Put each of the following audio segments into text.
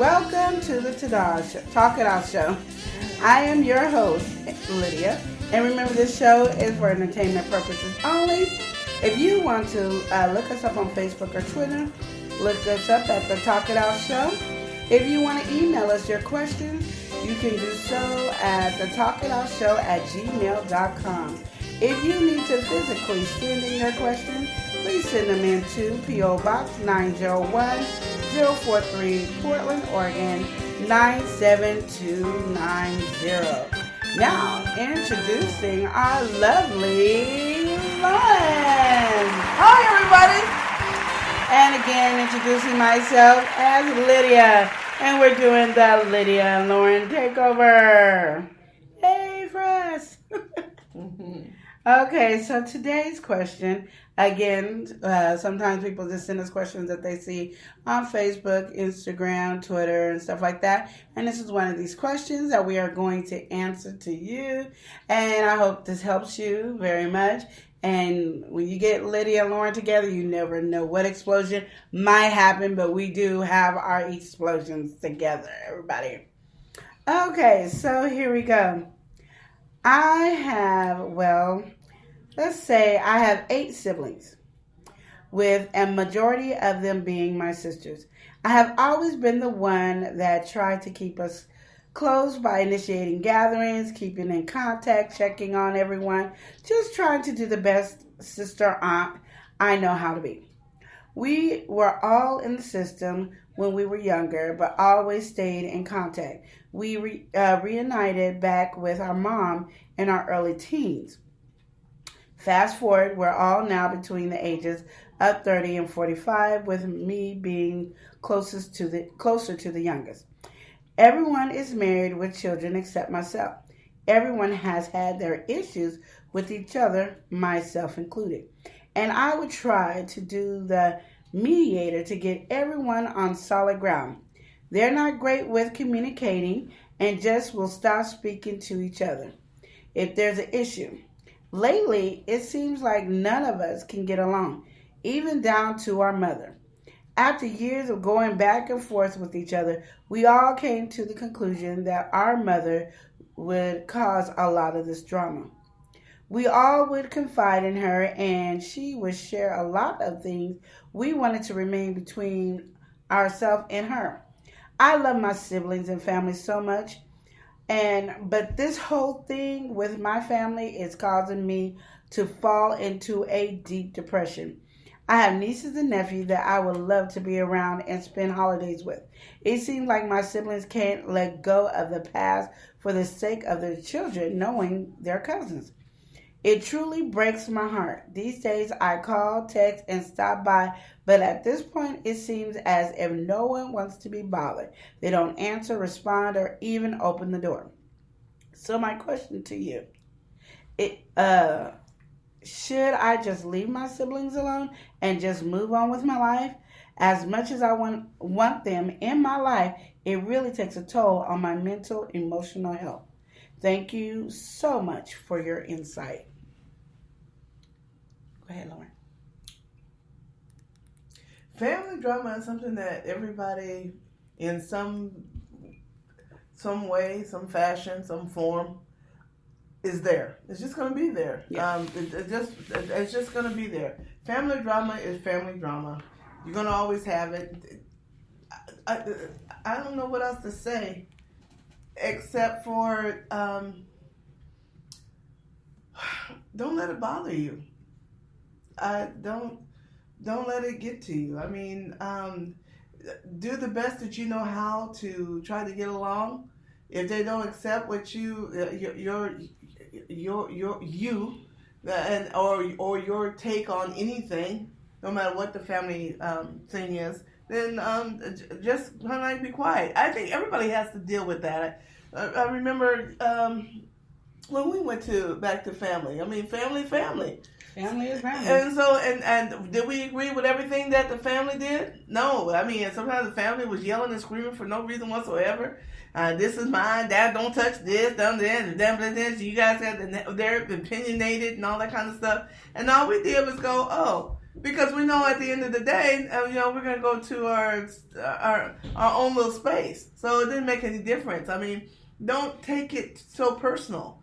Welcome to the Talk It Out Show. I am your host, Lydia, and remember this show is for entertainment purposes only. If you want to look us up on Facebook or Twitter, look us up at the Talk It Out Show. If you want to email us your questions, you can do so at thetalkitoutshow@gmail.com. If you need to physically send in your questions, please send them in to P.O. Box 901043, Portland, Oregon 97290. Now, introducing our lovely Lauren. Hi, everybody. And again, introducing myself as Lydia. And we're doing the Lydia and Lauren takeover. Hey, Frost. Okay, so today's question, again, sometimes people just send us questions that they see on Facebook, Instagram, Twitter, and stuff like that. And this is one of these questions that we are going to answer to you. And I hope this helps you very much. And when you get Lydia and Lauren together, you never know what explosion might happen, but we do have our explosions together, everybody. Okay, so here we go. I have, let's say I have 8 siblings, with a majority of them being my sisters. I have always been the one that tried to keep us close by initiating gatherings, keeping in contact, checking on everyone, just trying to do the best sister aunt I know how to be. We were all in the system when we were younger, but always stayed in contact. We reunited back with our mom in our early teens. Fast forward, we're all now between the ages of 30 and 45, with me being closer to the youngest. Everyone is married with children except myself. Everyone has had their issues with each other, myself included. And I would try to do the mediator to get everyone on solid ground. They're not great with communicating and just will stop speaking to each other if there's an issue. Lately, it seems like none of us can get along, even down to our mother. After years of going back and forth with each other, we all came to the conclusion that our mother would cause a lot of this drama. We all would confide in her, and she would share a lot of things we wanted to remain between ourselves and her. I love my siblings and family so much, but this whole thing with my family is causing me to fall into a deep depression. I have nieces and nephews that I would love to be around and spend holidays with. It seems like my siblings can't let go of the past for the sake of their children knowing their cousins. It truly breaks my heart. These days I call, text, and stop by, but at this point it seems as if no one wants to be bothered. They don't answer, respond, or even open the door. So my question to you, should I just leave my siblings alone and just move on with my life? As much as I want them in my life, it really takes a toll on my mental, emotional health. Thank you so much for your insight. Go ahead, Lauren. Family drama is something that everybody, in some way, some fashion, some form, is there. It's just going to be there. Yeah. It's just going to be there. Family drama is family drama. You're going to always have it. I don't know what else to say except for don't let it bother you. Don't let it get to you. I mean, do the best that you know how to try to get along. If they don't accept what you or your take on anything, no matter what the family thing is, then just kind of be quiet. I think everybody has to deal with that. I remember when we went back to family. I mean, family. Family is family. And so, and did we agree with everything that the family did? No. I mean, sometimes the family was yelling and screaming for no reason whatsoever. This is mine. Dad, don't touch this. This. You guys they're opinionated and all that kind of stuff. And all we did was go, oh, Because we know at the end of the day, we're going to go to our own little space. So it didn't make any difference. I mean, don't take it so personal.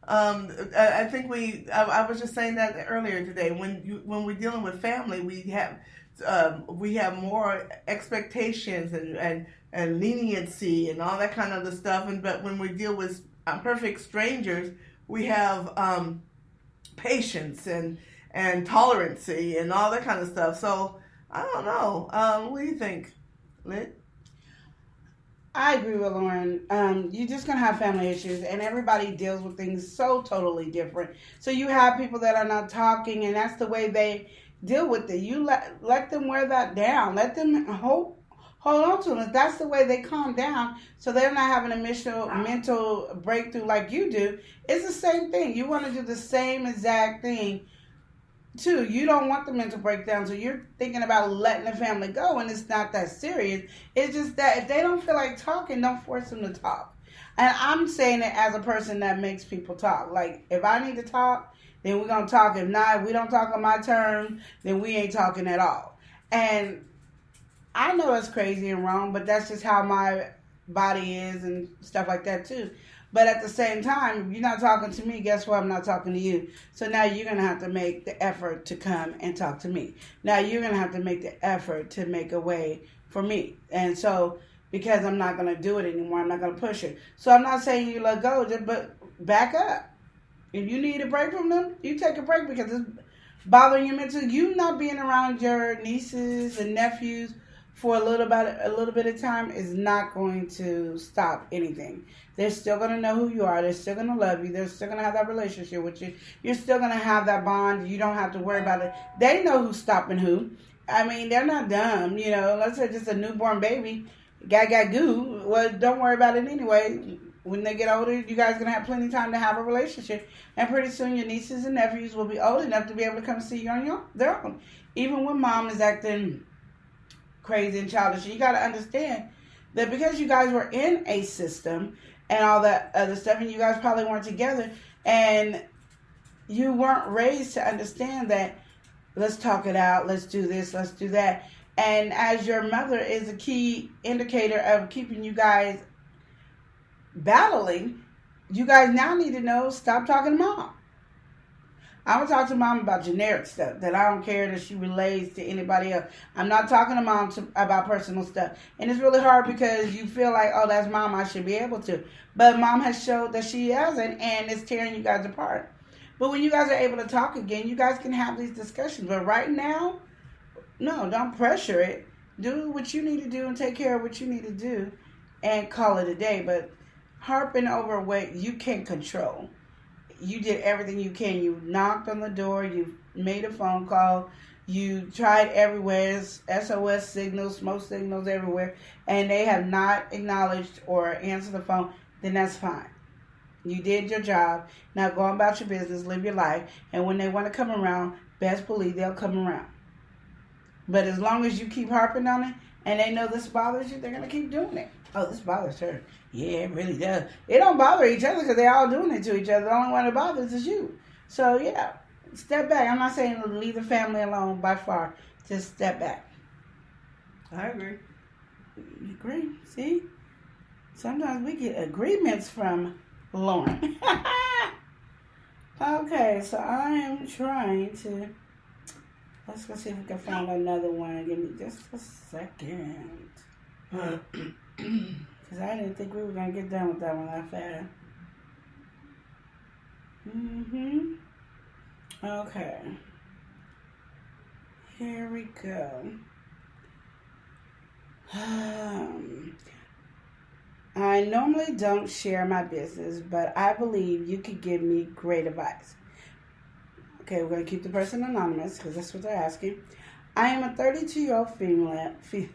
I think I was just saying that earlier today. When we're dealing with family, we have more expectations and leniency and all that kind of stuff. But when we deal with perfect strangers, we have patience and tolerancy and all that kind of stuff. So I don't know. What do you think, Lit? I agree with Lauren. You're just going to have family issues, and everybody deals with things so totally different. So you have people that are not talking, and that's the way they deal with it. You let them wear that down. Let them hold on to it. If that's the way they calm down, so they're not having a mental breakthrough like you do, it's the same thing. You want to do the same exact thing too. You don't want the mental breakdown, so you're thinking about letting the family go, and it's not that serious. It's just that if they don't feel like talking, don't force them to talk. And I'm saying it as a person that makes people talk. Like, if I need to talk, then we're going to talk. If not, if we don't talk on my terms, then we ain't talking at all. And I know it's crazy and wrong, but that's just how my body is and stuff like that too. But at the same time, if you're not talking to me, guess what? I'm not talking to you. So now you're going to have to make the effort to come and talk to me. Now you're going to have to make the effort to make a way for me. And so, because I'm not going to do it anymore, I'm not going to push it. So I'm not saying you let go, but back up. If you need a break from them, you take a break because it's bothering you mentally. You not being around your nieces and nephews for a little bit of time is not going to stop anything. They're still going to know who you are. They're still going to love you. They're still going to have that relationship with you. You're still going to have that bond. You don't have to worry about it. They know who's stopping who. I mean, they're not dumb. Let's say just a newborn baby, got goo. Well, don't worry about it anyway. When they get older, you guys are going to have plenty of time to have a relationship. And pretty soon your nieces and nephews will be old enough to be able to come see you on their own. Even when mom is acting crazy and childish. You got to understand that because you guys were in a system and all that other stuff, and you guys probably weren't together, and you weren't raised to understand that let's talk it out, let's do this, let's do that. And as your mother is a key indicator of keeping you guys battling, you guys now need to know, stop talking to mom. I'm going to talk to mom about generic stuff that I don't care that she relates to anybody else. I'm not talking to mom about personal stuff. And it's really hard because you feel like, oh, that's mom, I should be able to. But mom has showed that she hasn't, and it's tearing you guys apart. But when you guys are able to talk again, you guys can have these discussions. But right now, no, don't pressure it. Do what you need to do and take care of what you need to do and call it a day. But harping over what you can't control. You did everything you can. You knocked on the door. You made a phone call. You tried everywhere. SOS signals, smoke signals everywhere. And they have not acknowledged or answered the phone. Then that's fine. You did your job. Now go about your business. Live your life. And when they want to come around, best believe they'll come around. But as long as you keep harping on it and they know this bothers you, they're going to keep doing it. Oh, this bothers her. Yeah, it really does. It don't bother each other because they're all doing it to each other. The only one that bothers is you. So, yeah, step back. I'm not saying leave the family alone by far. Just step back. I agree. You agree? See? Sometimes we get agreements from Lauren. Okay, so I am trying to... Let's go see if we can find another one. Give me just a second. Because I didn't think we were going to get done with that one that fast. Okay. Here we go. I normally don't share my business, but I believe you could give me great advice. Okay, we're going to keep the person anonymous because that's what they're asking. I am a 32-year-old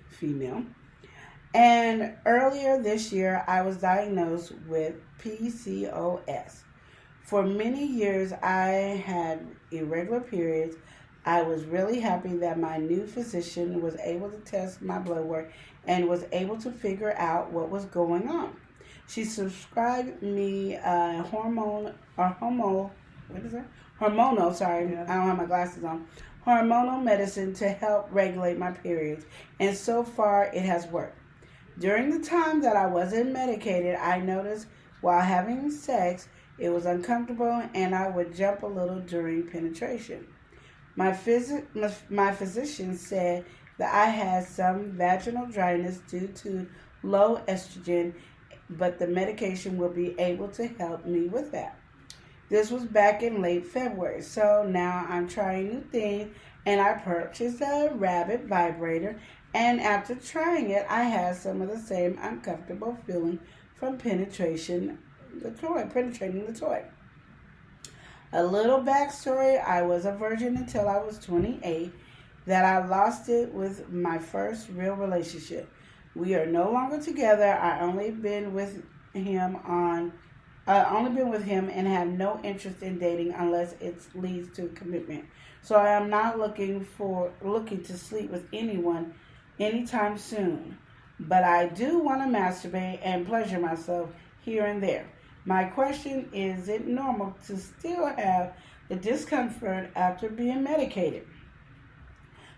female. And earlier this year, I was diagnosed with PCOS. For many years, I had irregular periods. I was really happy that my new physician was able to test my blood work and was able to figure out what was going on. She prescribed me hormonal, I don't have my glasses on, hormonal medicine to help regulate my periods, and so far it has worked. During the time that I wasn't medicated, I noticed while having sex it was uncomfortable and I would jump a little during penetration. My physician said that I had some vaginal dryness due to low estrogen, but the medication will be able to help me with that. This was back in late February, so now I'm trying new things, and I purchased a rabbit vibrator, and after trying it, I had some of the same uncomfortable feeling from penetrating the toy. A little backstory: I was a virgin until I was 28, that I lost it with my first real relationship. We are no longer together. I only been with him and have no interest in dating unless it leads to commitment. So I am not looking to sleep with anyone anytime soon. But I do want to masturbate and pleasure myself here and there. My question is it normal to still have the discomfort after being medicated?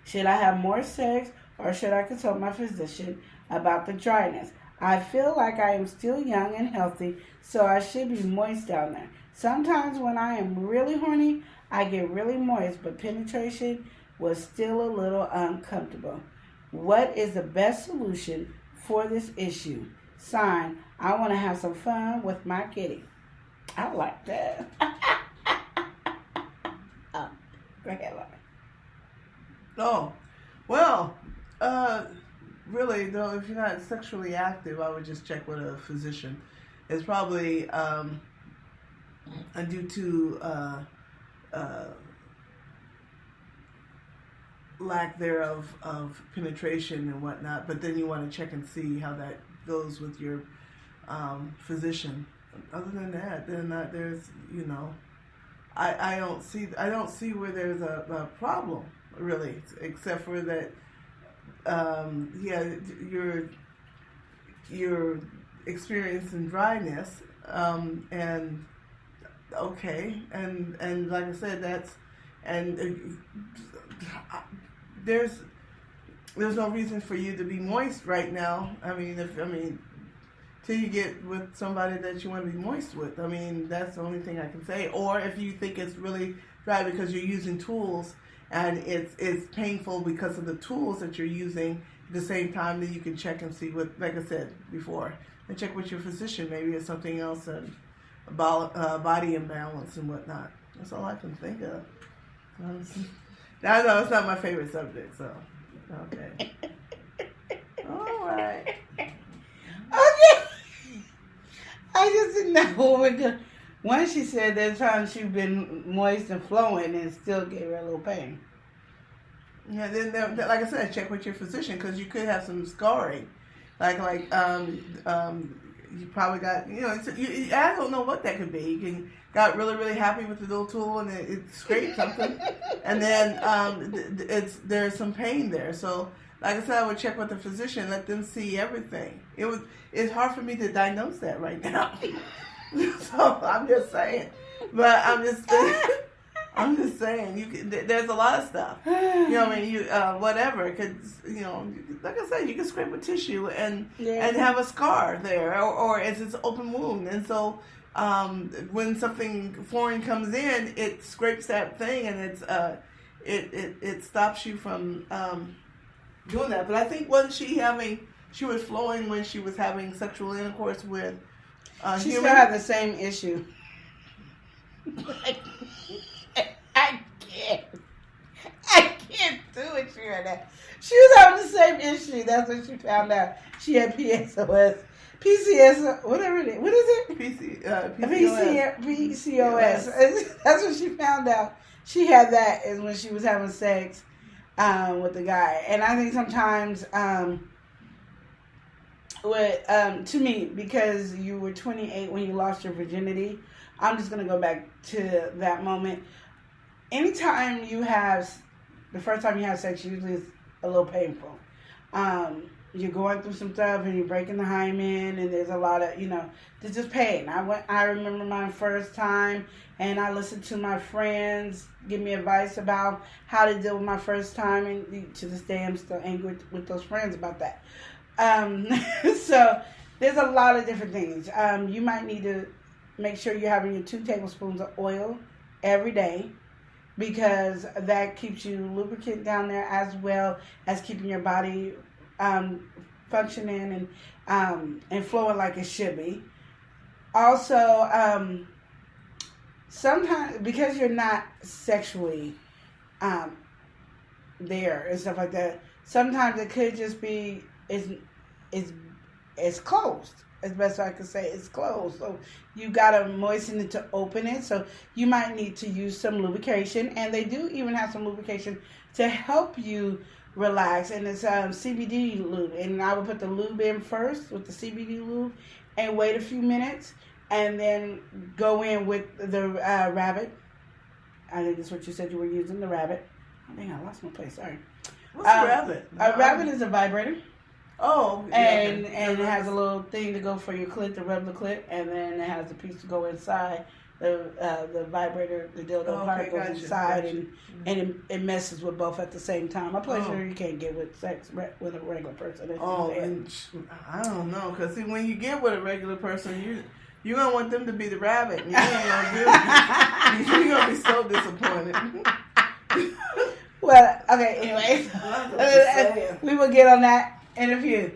Should I have more sex or should I consult my physician about the dryness? I feel like I am still young and healthy, so I should be moist down there. Sometimes when I am really horny, I get really moist, but penetration was still a little uncomfortable. What is the best solution for this issue? Sign, I want to have some fun with my kitty. I like that. Oh, go ahead, Laura. Oh, well, really, though, if you're not sexually active, I would just check with a physician. It's probably due to lack thereof of penetration and whatnot. But then you want to check and see how that goes with your physician. Other than that, then there's, I don't see where there's a problem really, except for that. You're experiencing dryness, and okay, and like I said, there's no reason for you to be moist right now. Till you get with somebody that you want to be moist with. That's the only thing I can say. Or if you think it's really dry because you're using tools and it's painful because of the tools that you're using at the same time, then you can check and see what, like I said before, and check with your physician. Maybe it's something else, and body imbalance and whatnot. That's all I can think of. I know it's not my favorite subject, so okay. All right. Okay. I just didn't know what we're going. Once she said that time she's been moist and flowing and still gave her a little pain. Yeah, then like I said, check with your physician because you could have some scarring, like you probably got I don't know what that could be. You got really happy with the little tool and it scraped something, and then there's some pain there. So like I said, I would check with the physician, let them see everything. It's hard for me to diagnose that right now. So I'm just saying, but I'm just saying, there's a lot of stuff. Whatever. Cause like I said, you can scrape a tissue and have a scar there, or it's an open wound, and so when something foreign comes in, it scrapes that thing, and it stops you from doing that. But I think she was flowing when she was having sexual intercourse with. She still had the same issue. I can't do it, she had that. She was having the same issue. That's what she found out. She had PCOS, whatever it is. What is it? PCOS. That's what she found out. She had that is when she was having sex with the guy. And I think sometimes to me, because you were 28 when you lost your virginity, I'm just going to go back to that moment. Anytime the first time you have sex, usually it's a little painful. you're going through some stuff and you're breaking the hymen and there's a lot of, there's just pain. I remember my first time and I listened to my friends give me advice about how to deal with my first time, and to this day I'm still angry with those friends about that. So there's a lot of different things. You might need to make sure you're having your 2 tablespoons of oil every day, because that keeps you lubricant down there, as well as keeping your body functioning and flowing like it should be. Also, sometimes because you're not sexually there and stuff like that, sometimes it could just be it's closed. As best I can say, it's closed. So you gotta moisten it to open it. So you might need to use some lubrication, and they do even have some lubrication to help you relax. And it's CBD lube, and I would put the lube in first with the CBD lube, and wait a few minutes, and then go in with the rabbit. I think that's what you said you were using, the rabbit. I think I lost my place. Sorry. What's a rabbit? A rabbit is a vibrator. Oh, yeah, and it has a little thing to go for your clit, to rub the clit, and then it has a piece to go inside. The vibrator, the dildo part goes inside, and it messes with both at the same time. A pleasure you can't get with sex with a regular person. And I don't know, because see, when you get with a regular person, you're gonna want them to be the rabbit, and you're gonna be so disappointed. Well, okay. Anyways, we will get on that. And if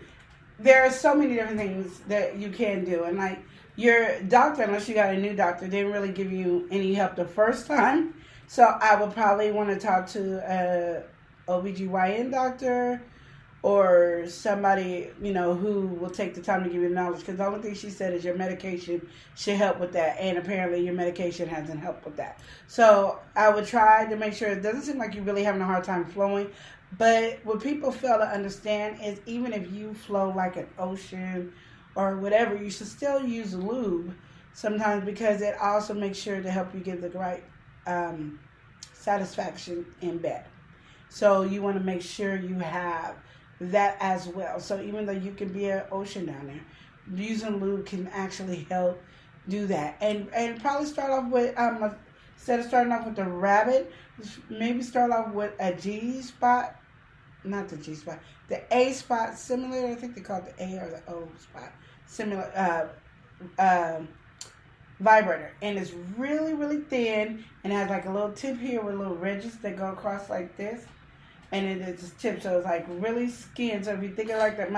there are so many different things that you can do. And like your doctor, unless you got a new doctor, didn't really give you any help the first time. So I would probably want to talk to a OBGYN doctor or somebody, who will take the time to give you knowledge. Because the only thing she said is your medication should help with that. And apparently your medication hasn't helped with that. So I would try to make sure it doesn't seem like you're really having a hard time flowing. But what people fail to understand is even if you flow like an ocean or whatever, you should still use lube sometimes, because it also makes sure to help you get the right satisfaction in bed. So you want to make sure you have that as well. So even though you can be an ocean down there, using lube can actually help do that. And probably start off with, instead of starting off with the rabbit, maybe start off with a G-spot. Not the G-spot. The A-spot, similar. I think they call it the A or the O spot. Similar vibrator. And it's really, really thin. And it has like a little tip here with little ridges that go across like this. And it is a tip. So it's like really skin. So if you think of like that,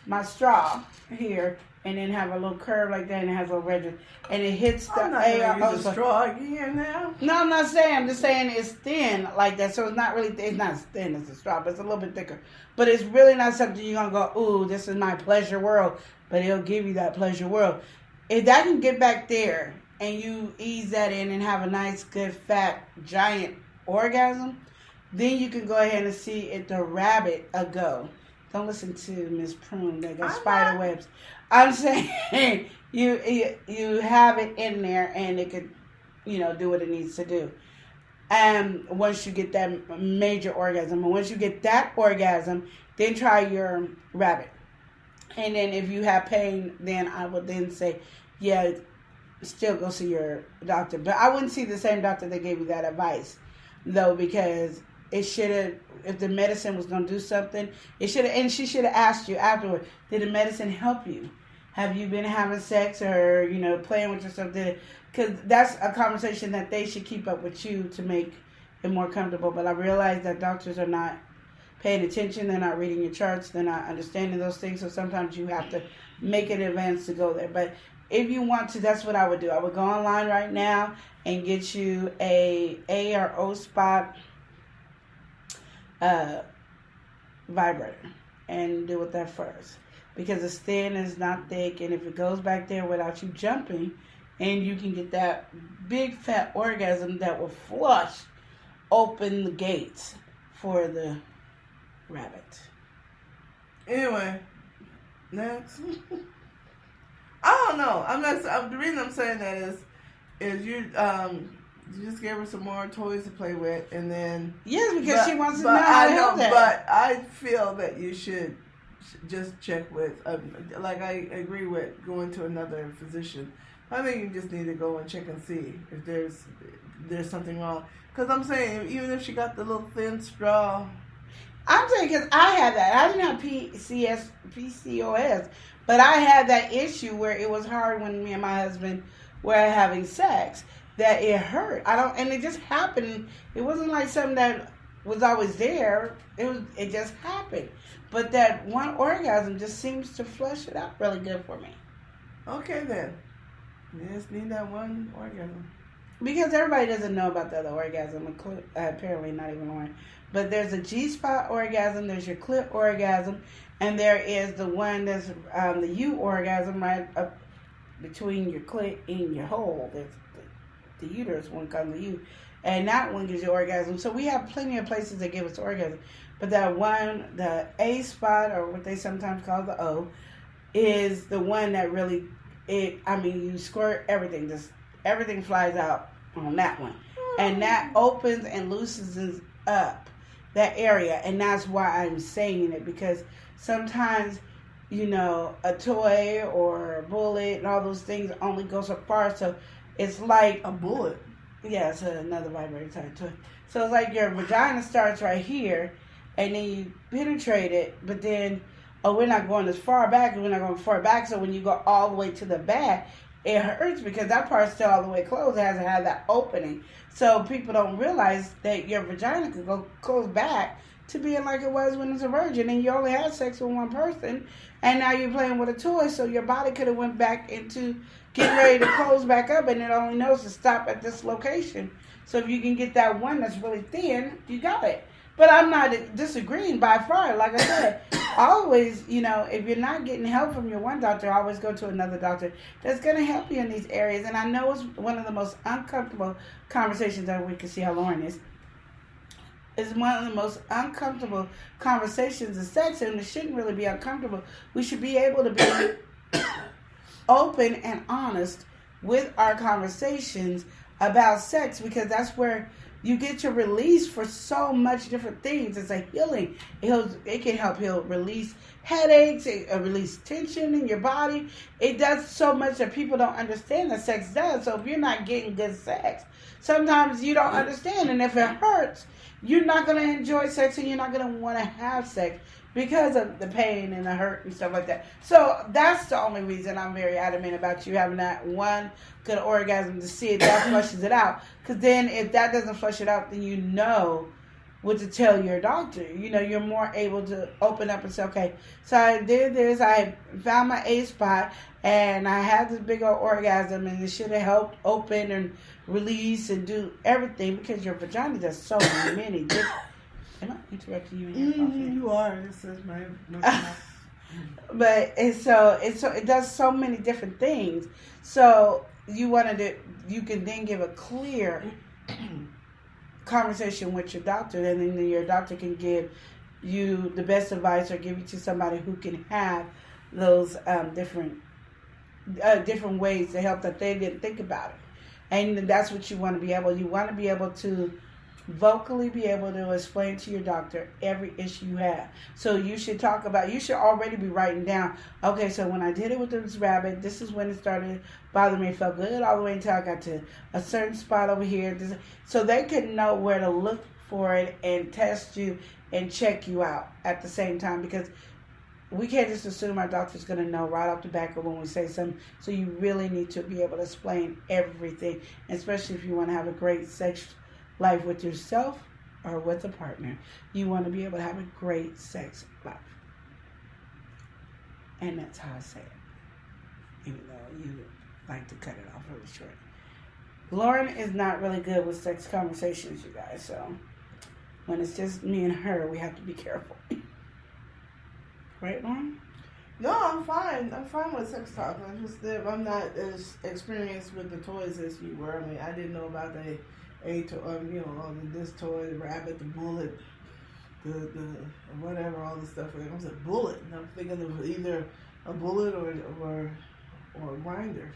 my straw here, and then have a little curve like that, and it has a little ridges, and it hits the use a straw again now. No, I'm not saying. I'm just saying it's thin like that, so it's not really. It's not as thin as a straw, but it's a little bit thicker. But it's really not something you're gonna go, ooh, this is my pleasure world. But it'll give you that pleasure world. If that can get back there, and you ease that in and have a nice, good, fat, giant orgasm, then you can go ahead and see if the rabbit a go. Don't listen to Miss Prune. They got spider webs. I'm saying you have it in there, and it could, do what it needs to do. And once you get that major orgasm, and once you get that orgasm, then try your rabbit. And then if you have pain, then I would then say, yeah, still go see your doctor. But I wouldn't see the same doctor that gave you that advice, though, because it should have, if the medicine was going to do something, it should have, and she should have asked you afterward, did the medicine help you? Have you been having sex or, playing with yourself? Because that's a conversation that they should keep up with you to make it more comfortable. But I realize that doctors are not paying attention. They're not reading your charts. They're not understanding those things. So sometimes you have to make an advance to go there. But if you want to, that's what I would do. I would go online right now and get you a or O spot vibrator and do it that first, because it's thin and it's not thick, and if it goes back there without you jumping, and you can get that big fat orgasm that will flush open the gates for the rabbit. Anyway, next. I don't know. The reason I'm saying that is you just gave her some more toys to play with, and then yes, because she wants to know how to help that. But I feel that you should just check with, like I agree with going to another physician. I think you just need to go and check and see if there's something wrong. Because I'm saying, even if she got the little thin straw. I'm saying because I had that. I didn't have PCOS, but I had that issue where it was hard when me and my husband were having sex, that it hurt. And it just happened. It wasn't like something that was always there. It just happened. But that one orgasm just seems to flush it out really good for me. Okay then. You just need that one orgasm. Because everybody doesn't know about the other orgasm, apparently not even one. But there's a G-spot orgasm, there's your clit orgasm, and there is the one that's the U orgasm right up between your clit and your hole. There's the uterus one called the U. And that one gives you orgasm. So we have plenty of places that give us orgasm. But that one, the A spot, or what they sometimes call the O, is the one that really, you squirt everything. Everything flies out on that one. And that opens and loosens up that area. And that's why I'm saying it, because sometimes, a toy or a bullet and all those things only go so far. So it's like a bullet. Yeah, it's another vibrator type toy. So it's like your vagina starts right here, and then you penetrate it, but then, we're not going as far back, and we're not going far back, so when you go all the way to the back, it hurts because that part's still all the way closed. It hasn't had that opening. So people don't realize that your vagina could go close back to being like it was when it's a virgin, and you only had sex with one person, and now you're playing with a toy, so your body could have went back into getting ready to close back up, and it only knows to stop at this location. So if you can get that one that's really thin, you got it. But I'm not disagreeing by far. Like I said, always, if you're not getting help from your one doctor, always go to another doctor that's going to help you in these areas. And I know it's one of the most uncomfortable conversations that we can see how Lauren is. It's one of the most uncomfortable conversations of sex, and it shouldn't really be uncomfortable. We should be able to be open and honest with our conversations about sex, because that's where you get your release for so much different things. It's a healing. It can help release headaches, release tension in your body. It does so much that people don't understand that sex does. So if you're not getting good sex, sometimes you don't understand. And if it hurts, you're not going to enjoy sex, and you're not going to want to have sex because of the pain and the hurt and stuff like that. So that's the only reason I'm very adamant about you having that one good orgasm, to see if that flushes it out. Because then if that doesn't flush it out, then you know what to tell your doctor. You're more able to open up and say, okay, so I did this, I found my A spot, and I had this big old orgasm, and it should have helped open and release and do everything, because your vagina does so many different. Am I interrupting you in your coffee? You are. This is my But it does so many different things. So you can then give a clear conversation with your doctor, and then your doctor can give you the best advice, or give you to somebody who can have those different ways to help that they didn't think about it. And that's what you want to be able. You want to be able to vocally be able to explain to your doctor every issue you have. So you should already be writing down, okay, so when I did it with this rabbit, this is when it started bothering me. It felt good all the way until I got to a certain spot over here. So they could know where to look for it and test you and check you out at the same time, because we can't just assume our doctor's going to know right off the back of when we say something. So you really need to be able to explain everything, especially if you want to have a great sex life with yourself or with a partner. You want to be able to have a great sex life. And that's how I say it, even though you like to cut it off really short. Lauren is not really good with sex conversations, you guys, so when it's just me and her, we have to be careful. Right, Lauren? No, I'm fine. I'm fine with sex talk. I'm not as experienced with the toys as you were. I mean, I didn't know about this toy, the rabbit, the bullet, the whatever, all the stuff. I was a bullet, and I'm thinking of either a bullet or a grinder.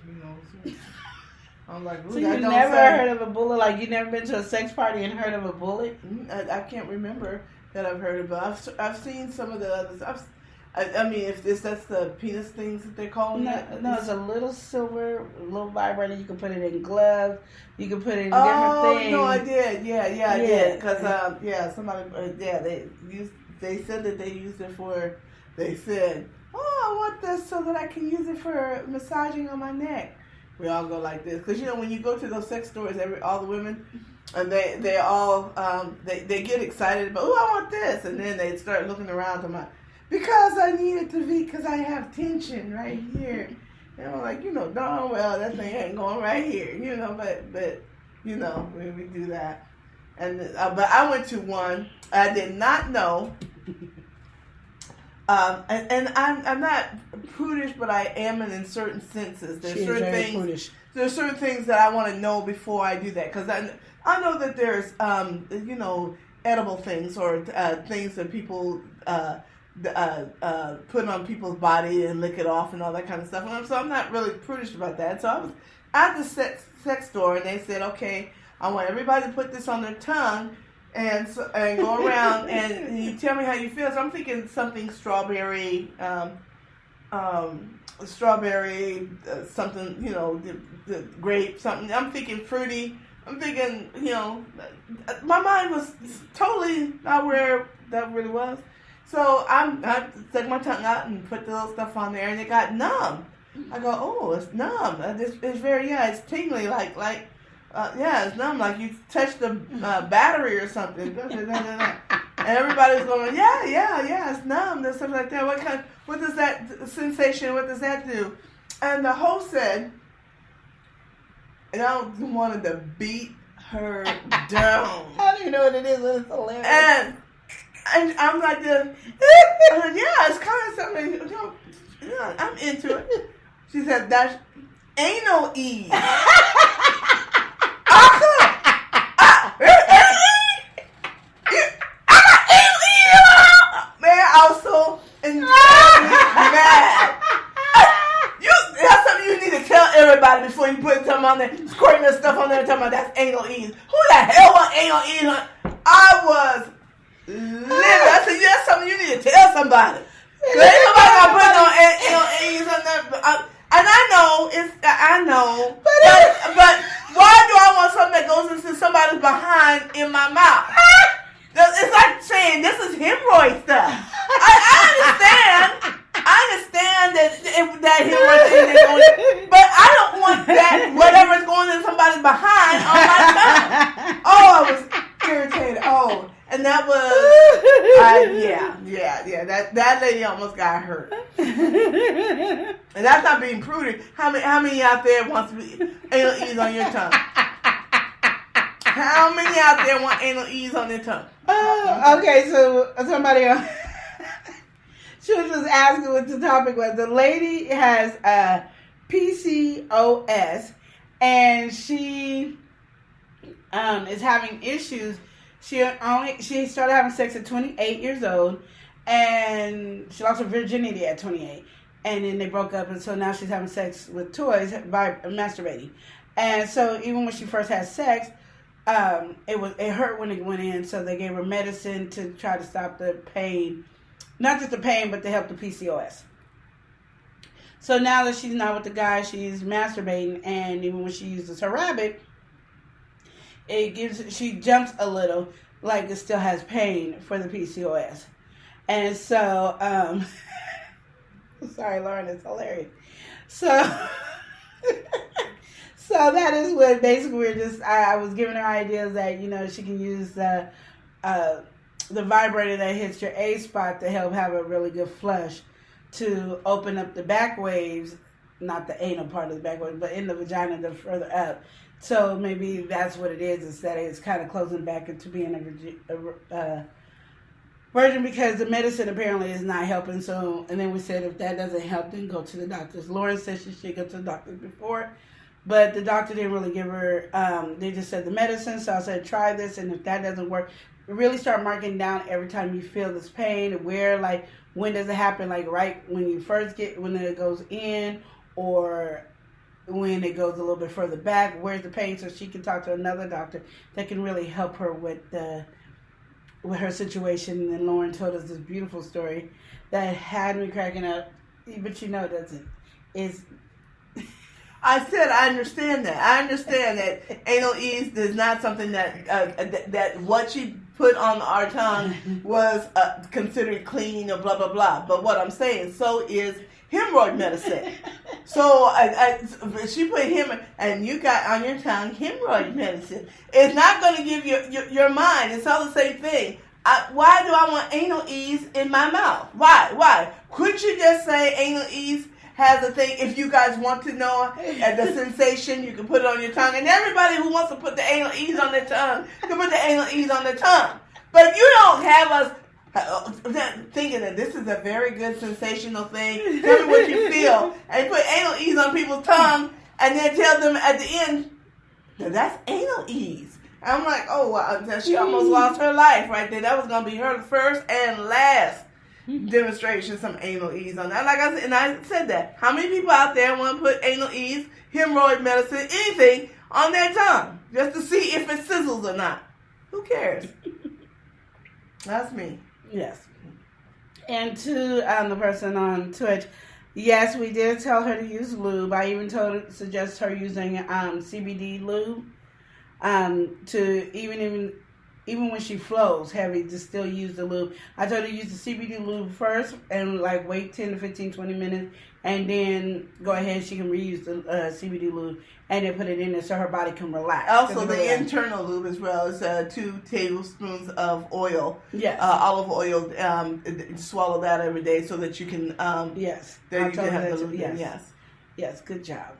I'm like, so you never heard of a bullet? Like, you never been to a sex party and heard of a bullet? I can't remember that I've heard of it. I've seen some of the others. I mean, if that's the penis things that they're calling it. No, it's a little silver, little vibrator. You can put it in gloves. You can put it in different things. Oh, no, I did. Yeah, I did. Because, somebody, they said that they used it for, they said, I want this so that I can use it for massaging on my neck. We all go like this. Because, when you go to those sex stores, all the women, and they all, they get excited about, I want this. And then they start looking around to my, because I need it to be, because I have tension right here. And I'm like, darn well, that thing ain't going right here, but we do that. And, but I went to one, I did not know, and I'm not prudish, but I am in certain senses. There's certain things that I want to know before I do that, because I know that there's, edible things or things that people put on people's body and lick it off and all that kind of stuff. And so I'm not really prudish about that. So I was at the sex store, and they said, okay, I want everybody to put this on their tongue and go around and you tell me how you feel. So I'm thinking something strawberry, something, the grape, something. I'm thinking fruity. I'm thinking, my mind was totally not where that really was. So I stuck my tongue out and put the little stuff on there, and it got numb. I go, oh, it's numb. It's very, it's tingly, it's numb, like you touched the battery or something. And everybody's going, yeah, it's numb and stuff like that. What does that sensation, what does that do? And the host said, and I wanted to beat her down. I don't even know what it is, but it's hilarious. And I'm like it's kind of something, I'm into it. She said, that's anal ease. Man, I was so mad. That's something you need to tell everybody before you put something on there, squirting this stuff on there and talking about that's anal ease. Who the hell wants anal ease? I was livid. I said, that's something you need to tell somebody. Cause ain't nobody gonna put no anal ease on there. And I know, but why do I want something that goes into somebody's behind in my mouth? It's like saying this is hemorrhoid stuff. I understand that hemorrhoid thing is going, but I don't want that whatever's going in somebody's behind on my tongue. Oh, I was irritated. Oh, and that was that lady almost got hurt. And that's not being prudent. How many out there wants to be anal ease on your tongue? How many out there want anal ease on their tongue? Okay, so somebody else, she was just asking what the topic was. The lady has PCOS, and she is having issues. She started having sex at 28 years old, and she lost her virginity at 28. And then they broke up, and so now she's having sex with toys by masturbating. And so even when she first had sex, it hurt when it went in, so they gave her medicine to try to stop the pain. Not just the pain, but to help the PCOS. So now that she's not with the guy, she's masturbating, and even when she uses her rabbit, she jumps a little, like it still has pain for the PCOS. And so, sorry, Lauren, it's hilarious. So, so that is what basically I was giving her ideas that, she can use the vibrator that hits your A spot to help have a really good flush, to open up the back waves, not the anal part of the back waves, but in the vagina to further up. So maybe that's what it is that it's kind of closing back into being a virgin, because the medicine apparently is not helping. So, and then we said if that doesn't help, then go to the doctors. Lauren said she should go to the doctors before, but the doctor didn't really give her, they just said the medicine. So I said, try this, and if that doesn't work, really start marking down every time you feel this pain, where, like, when does it happen, like right when you first when it goes in, or when it goes a little bit further back, where's the pain, so she can talk to another doctor that can really help her with with her situation, and Lauren told us this beautiful story that had me cracking up. But it doesn't. I said I understand that. I understand that anal ease is not something that what she put on our tongue was considered clean or blah blah blah. But what I'm saying, so is hemorrhoid medicine. So she put and you got on your tongue hemorrhoid medicine. It's not going to give your mind. It's all the same thing. Why do I want anal ease in my mouth? Why? Couldn't you just say anal ease has a thing? If you guys want to know the sensation, you can put it on your tongue. And everybody who wants to put the anal ease on their tongue can put the anal ease on their tongue. But if you don't have us thinking that this is a very good sensational thing, tell me what you feel, and put anal ease on people's tongue, and then tell them at the end, that's anal ease. I'm like, oh, well, she almost lost her life right there. That was going to be her first and last demonstration, some anal ease on that. Like I said, and I said that. How many people out there want to put anal ease, hemorrhoid medicine, anything on their tongue just to see if it sizzles or not? Who cares? That's me. Yes. And to the person on Twitch, yes, we did tell her to use lube. I even suggest her using CBD lube. To even when she flows heavy, to still use the lube. I told her to use the CBD lube first and like wait 10 to 15, 20 minutes and then go ahead. She can reuse the CBD lube and then put it in there so her body can relax. Also, the internal lube as well is 2 tablespoons of oil. Yes. Olive oil. Swallow that every day so that you can. Yes. Then you can have the lube. Yes. Yes. Yes. Good job.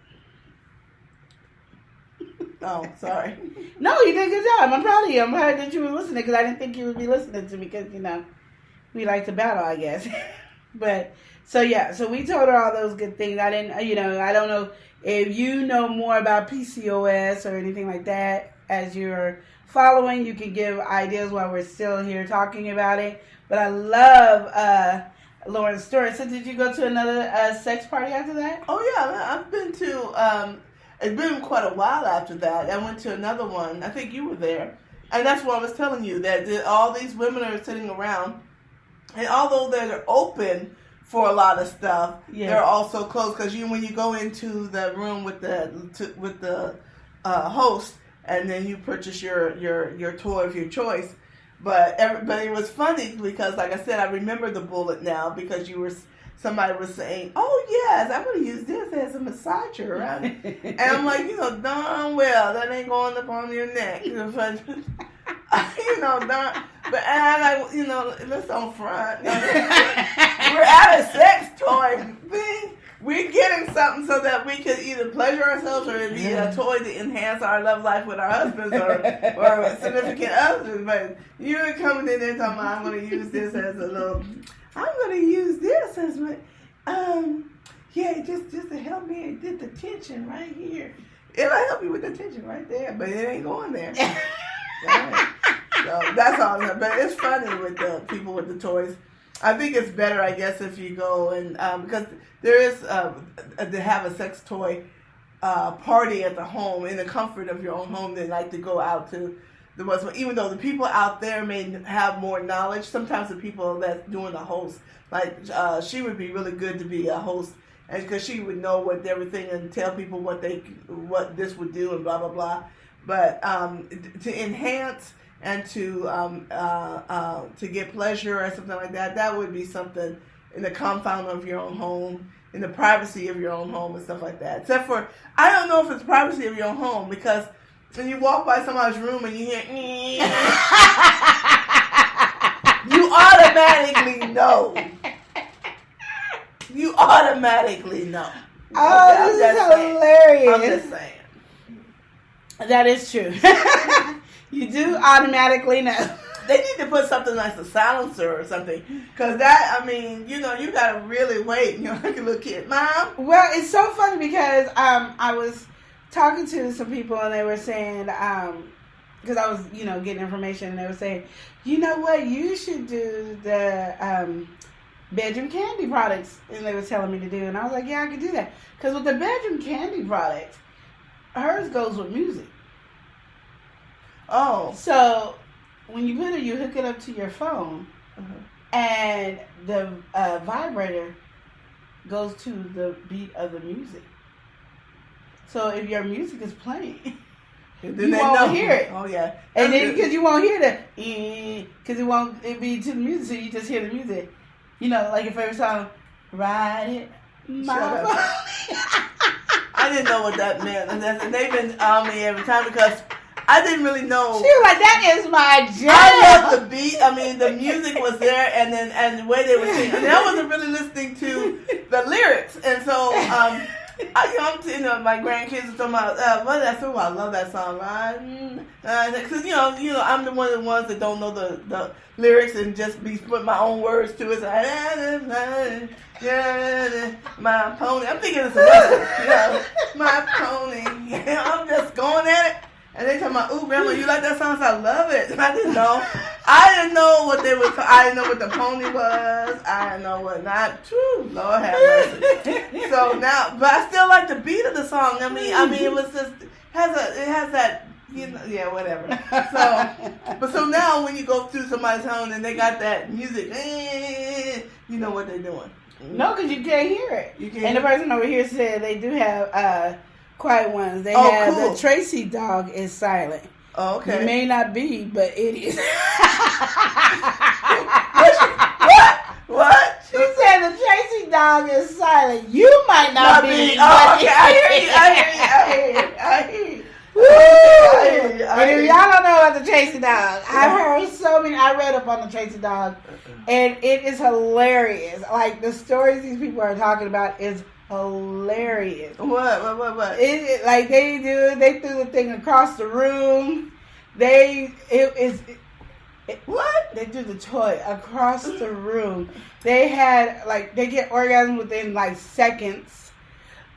Oh, sorry. No, you did a good job. I'm proud of you. I'm glad that you were listening because I didn't think you would be listening to me because, we like to battle, I guess. But, so we told her all those good things. I didn't, I don't know if you know more about PCOS or anything like that as you're following. You can give ideas while we're still here talking about it. But I love Lauren's story. So did you go to another sex party after that? Oh, yeah. I've been to... It's been quite a while after that. I went to another one. I think you were there. And that's what I was telling you, that all these women are sitting around. And although they're open for a lot of stuff, they're also closed. Because when you go into the room with the host, and then you purchase your toy of your choice. But everybody was funny because, like I said, I remember the bullet now because somebody was saying, oh, yes, I'm going to use this as a massager around it. And I'm like, darn well, that ain't going up on your neck. But, and I'm like, let's don't front. We're at a sex toy thing. We're getting something so that we could either pleasure ourselves or be a toy to enhance our love life with our husbands or significant others. But you're coming in there talking about, I'm going to use this as a little... I'm going to use this as my, just to help me get the tension right here. It'll help you with the tension right there, but it ain't going there. Right. So that's all. But it's funny with the people with the toys. I think it's better, I guess, if you go and, because there is, to have a sex toy party at the home, in the comfort of your own home, they like to go out to even though the people out there may have more knowledge, sometimes the people that's doing the host, like she would be really good to be a host, and because she would know what everything and tell people what this would do and blah blah blah. But to enhance and to get pleasure or something like that, that would be something in the compound of your own home, in the privacy of your own home and stuff like that. Except for, I don't know if it's privacy of your own home because. When you walk by somebody's room and you hear, you automatically know. You automatically know. Oh, this is hilarious. I'm just saying. That is true. You do automatically know. They need to put something like a silencer or something. Because that, you got to really wait. Like a little kid. Mom? Well, it's so funny because I was talking to some people and they were saying, because I was, getting information and they were saying, you know what, you should do the bedroom candy products. And they were telling me to do. And I was like, yeah, I can do that. Because with the bedroom candy products, hers goes with music. Oh. So when you put it, you hook it up to your phone, and the vibrator goes to the beat of the music. So if your music is playing, you won't hear it. Oh yeah, and then because you won't hear the because it be to the music, so you just hear the music. You know, like your favorite song, "Ride It." I didn't know what that meant, and they've been on me every time because I didn't really know. She was like, "That is my jam." I love the beat. I mean, the music was there, and the way they were singing. And I wasn't really listening to the lyrics, and so my grandkids are talking about what that song. I love that song, right? Because I'm one of the ones that don't know the lyrics and just be putting my own words to it. My pony. I'm thinking it's a western. My pony. I'm just going at it. And they talking about, ooh, grandma, you like that song? So I love it. And I didn't know. I didn't know what they were. I didn't know what the pony was. I didn't know what not. True, Lord have mercy. So now, but I still like the beat of the song. I mean, it was just it has that. Whatever. So now when you go through somebody's home and they got that music, you know what they're doing. No, because you can't hear it. And the person over here said they do have quiet ones. They have cool. The Tracy dog is silent. Oh, okay. It may not be, but it is. What? She said the Tracy dog is silent. You might not be. Oh, okay. I hear you. And if y'all don't know about the Tracy dog, I've heard so many. I read up on the Tracy dog, and it is hilarious. Like the stories these people are talking about is hilarious. What? Like they threw the thing across the room. They threw the toy across the room. They had they get orgasm within seconds.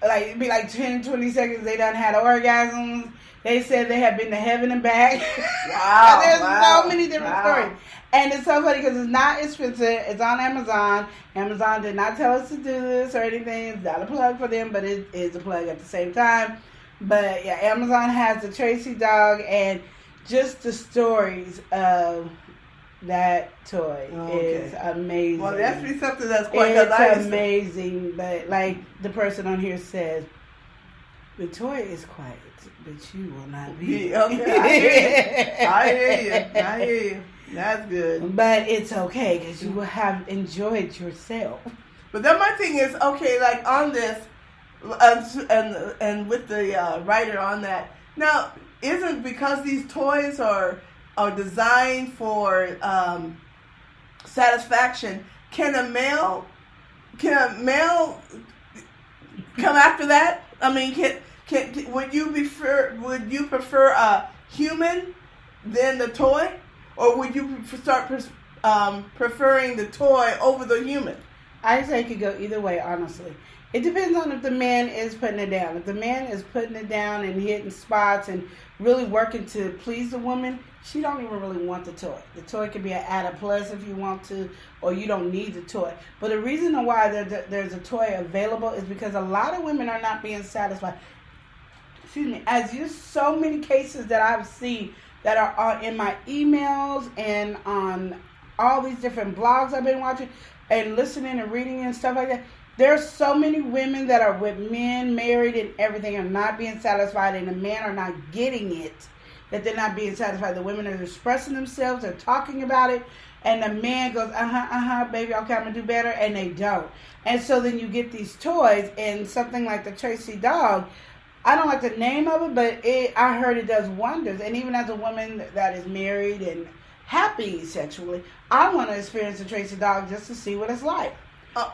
Like it'd be 10, 20 seconds. They done had orgasms. They said they have been to heaven and back. Wow. There's so many different stories. And it's so funny because it's not expensive. It's on Amazon. Amazon did not tell us to do this or anything. It's not a plug for them, but it is a plug at the same time. But yeah, Amazon has the Tracy dog, and just the stories of that toy is amazing. Well, that's be something that's quite amazing. But like the person on here says, the toy is quiet, but you will not be. Okay, I hear you. That's good. But it's okay because you will have enjoyed yourself. But then my thing is, okay, like on this, and with the writer on that. Now, isn't because these toys are designed for satisfaction? Can a male come after that? I mean, would you prefer a human than the toy? Or would you start preferring the toy over the human? I say it could go either way, honestly. It depends on if the man is putting it down. If the man is putting it down and hitting spots and really working to please the woman, she don't even really want the toy. The toy could be an added plus if you want to, or you don't need the toy. But the reason why there's a toy available is because a lot of women are not being satisfied. Excuse me. As you so many cases that I've seen that are in my emails and on all these different blogs I've been watching and listening and reading and stuff like that. There's so many women that are with men, married and everything, are not being satisfied, and the men are not getting it, that they're not being satisfied. The women are expressing themselves, they're talking about it, and the man goes, baby, okay, I'm going to do better, and they don't. And so then you get these toys, and something like the Tracy dog, I don't like the name of it, but I heard it does wonders. And even as a woman that is married and happy sexually, I want to experience the Tracy dog just to see what it's like.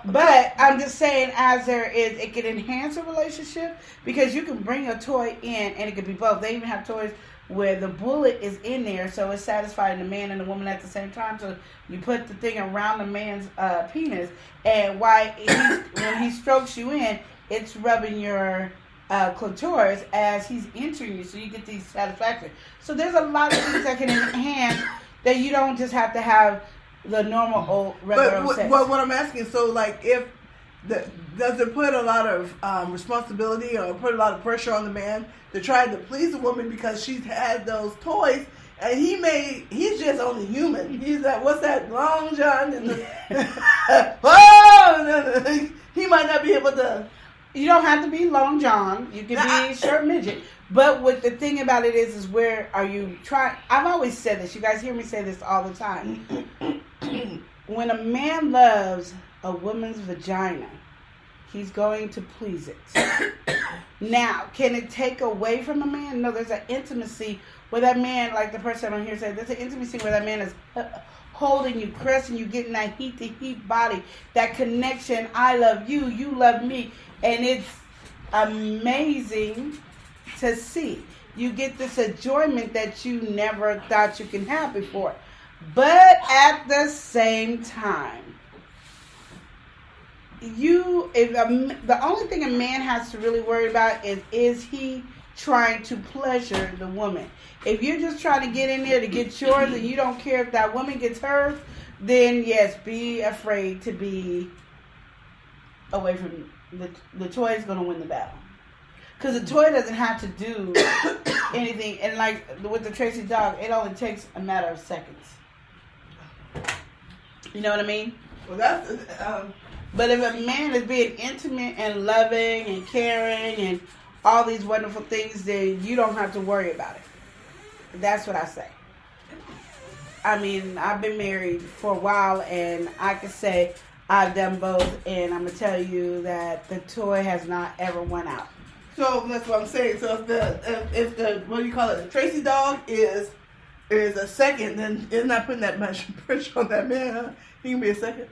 But I'm just saying, as there is, it can enhance a relationship because you can bring a toy in, and it could be both. They even have toys where the bullet is in there, so it's satisfying the man and the woman at the same time. So you put the thing around the man's penis, and when he strokes you in, it's rubbing your clitoris as he's entering you, so you get these satisfaction. So there's a lot of things that can enhance that you don't just have to have the normal old regular sex. But what I'm asking, so like does it put a lot of responsibility or put a lot of pressure on the man to try to please the woman because she's had those toys And he's just only human. He's that, what's that, Long John? And he might not be able to. You don't have to be Long John. You can be short midget. But what the thing about it is where are you trying? I've always said this. You guys hear me say this all the time. When a man loves a woman's vagina, he's going to please it. Now, can it take away from a man? No, there's an intimacy where that man, like the person on here said, there's an intimacy where that man is holding you, caressing you, getting that heat-to-heat body, that connection. I love you, you love me. And it's amazing to see. You get this enjoyment that you never thought you can have before. But at the same time, the only thing a man has to really worry about is he trying to pleasure the woman. If you're just trying to get in there to get yours and you don't care if that woman gets hers, then yes, be afraid to be away from the toy is going to win the battle. Because the toy doesn't have to do anything. And like with the Tracy dog, it only takes a matter of seconds. You know what I mean? Well, that's... But if a man is being intimate and loving and caring and all these wonderful things, then you don't have to worry about it. That's what I say. I mean, I've been married for a while, and I can say I've done both, and I'm going to tell you that the toy has not ever won out. So that's what I'm saying. So if the what do you call it, the Tracy dog is a second, then it's not putting that much pressure on that man, huh? He can be a second.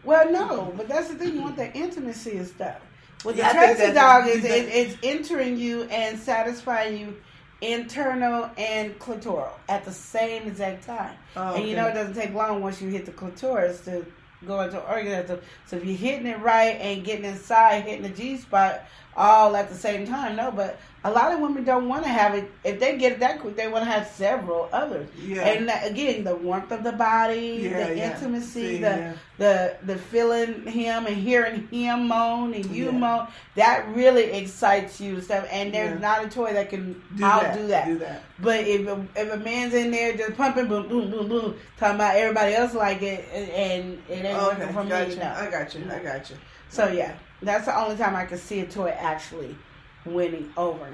Well, no, but that's the thing. You want the intimacy and stuff. With the Tracy dog, it's entering you and satisfying you internal and clitoral at the same exact time. Oh, okay. And you know it doesn't take long once you hit the clitoris to go into orgasm. So if you're hitting it right and getting inside, hitting the G-spot all at the same time, no, but a lot of women don't want to have it. If they get it that quick, they want to have several others. Yeah. And again, the warmth of the body, the intimacy, the feeling him and hearing him moan and you moan, that really excites you and stuff. And there's not a toy that can outdo that. But if a man's in there just pumping, boom, boom, boom, boom, talking about everybody else like it, and it ain't working for me. No. I got you. So yeah, that's the only time I can see a toy actually winning over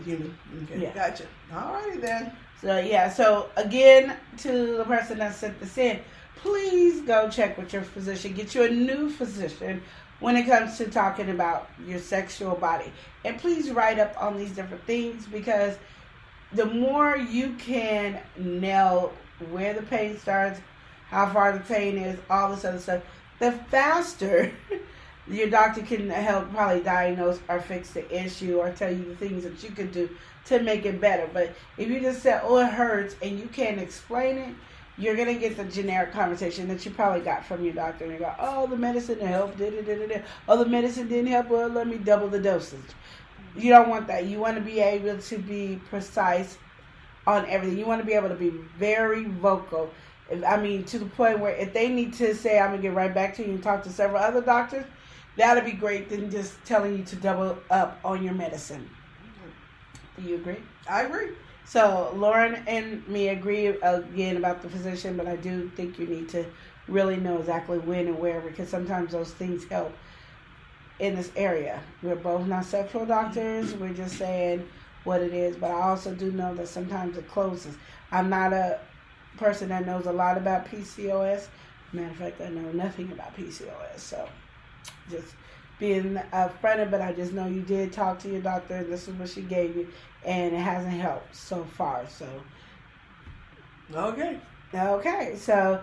human. Okay, yeah. Gotcha. Alrighty then. So again, to the person that sent this in, please go check with your physician. Get you a new physician when it comes to talking about your sexual body. And please write up on these different things, because the more you can nail where the pain starts, how far the pain is, all this other stuff, the faster your doctor can help probably diagnose or fix the issue or tell you the things that you can do to make it better. But if you just say, oh, it hurts, and you can't explain it, you're going to get the generic conversation that you probably got from your doctor. And you go, oh, the medicine helped. Oh, the medicine didn't help. Well, let me double the dosage. You don't want that. You want to be able to be precise on everything. You want to be able to be very vocal. To the point where if they need to say, I'm going to get right back to you and talk to several other doctors, that'll be great than just telling you to double up on your medicine. Do you agree? I agree. So Lauren and me agree again about the physician, but I do think you need to really know exactly when and where, because sometimes those things help in this area. We're both not sexual doctors. We're just saying what it is, but I also do know that sometimes it closes. I'm not a person that knows a lot about PCOS. Matter of fact, I know nothing about PCOS, so just being upfront, but I just know you did talk to your doctor, and this is what she gave you, and it hasn't helped so far. So okay, so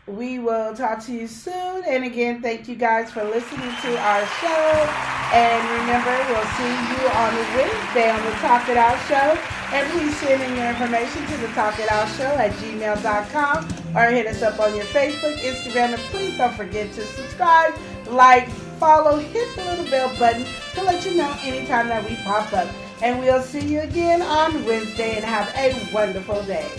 we will talk to you soon. And again, thank you guys for listening to our show. And remember, we'll see you on Wednesday on the Talk It Out Show. And please send in your information to the Talk It Out Show at gmail.com, or hit us up on your Facebook, Instagram, and please don't forget to subscribe, like, follow, hit the little bell button to let you know anytime that we pop up. And we'll see you again on Wednesday, and have a wonderful day.